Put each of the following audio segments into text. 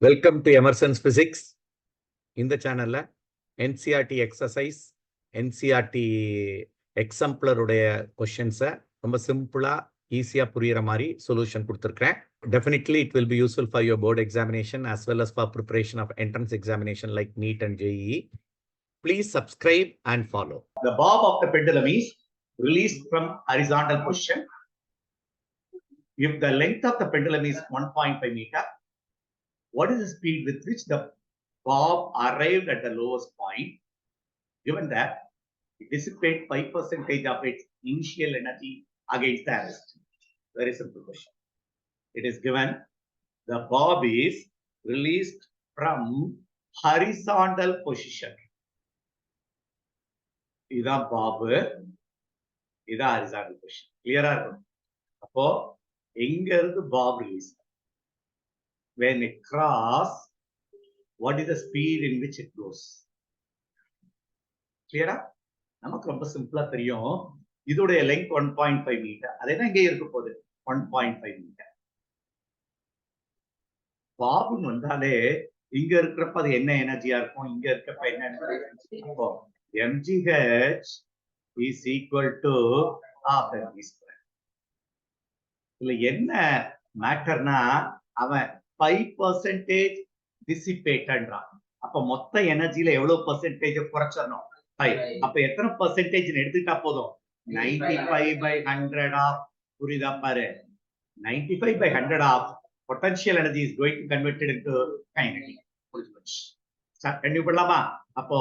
Welcome to Emerson's Physics. In the channel, NCERT exercise, NCERT exemplar உடைய questions ரொம்ப சிம்பிளா ஈஸியா புரியுற மாதிரி சொல்யூஷன் கொடுத்திருக்கேன். Definitely it will be useful for your board examination as well as for preparation of entrance examination like NEET and JEE. Please subscribe and follow. The bob of the pendulum is released from horizontal position. If the length of the pendulum is 1.5 meter, what is the speed with which the bob arrived at the lowest point? Given that it dissipates 5% of its initial energy against the arrest. Very simple question. It is given the bob is released from horizontal position. Ida bob, ida horizontal position. Clear? Apo, enger the bob release. When it crosses, what is the speed in which it goes? Clear? நமக்கு ரொம்ப சிம்பிளா தெரியும். இதோடைய length 1.5 metre. அதேதான் இங்கே இருக்க போகுது 1.5 metre. பாபுன்னு வந்தாலே இங்க இருக்கிறப்ப அது என்ன எனர்ஜியா இருக்கும், இங்க இருக்கிறப்ப என்ன energy? mgh is equal to half mv square. இதுல என்ன மேட்டர்னா அவன் 5% dissipated. அப்ப மொத்த எனர்ஜில எவ்வளவு பெர்சென்டேஜ் குறைச்சிடணும்? 5. அப்ப எத்தனை பெர்சென்டேஜ் எடுத்துட்டா போதும்? 95/100 of புரியுதா பாரு, 95/100 of potential energy is going to converted into kinetic. கண்டிப்பா பண்ணலாமா? அப்போ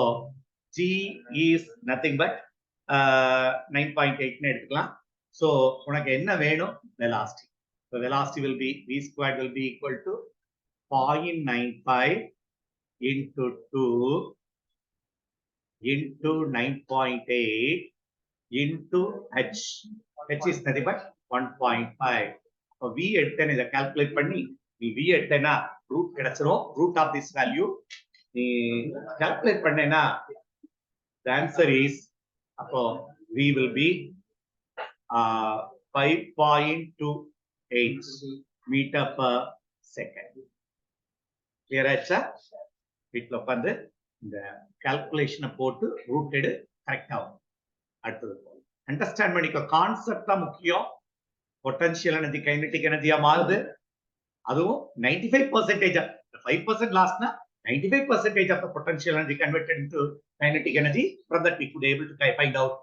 G is nothing but 9.8 ன்னு எடுத்துக்கலாம். So உனக்கு என்ன வேணும்? velocity. So velocity will be v squared will be equal to 0.95 into 2 into 9.8 into h. H is nothing but 1.5. So v எடுத்தேன் இதை calculate பண்ணி நீ v எடுத்தேன்னா root கிடைச்சிரும். root of this value நீ calculate பண்ணேன்னா the answer is அப்போ v will be 5.28 meter per second. Clear ஆச்சா? வீட்டில் உட்காந்து இந்த கால்குலேஷனை போட்டு ரூட் எடு கரெக்ட் ஆகும். அடுத்தது அண்டர்ஸ்டாண்ட் பண்ணிக்கோ, கான்செப்ட் தான் முக்கியம். பொட்டன்ஷியல் எனர்ஜி கைனடிக் எனர்ஜியா மாறுது. அதுவும் 95%. 5% லாஸ்ட்னா 95% of the potential energy converted into kinetic energy. From that we could able to find out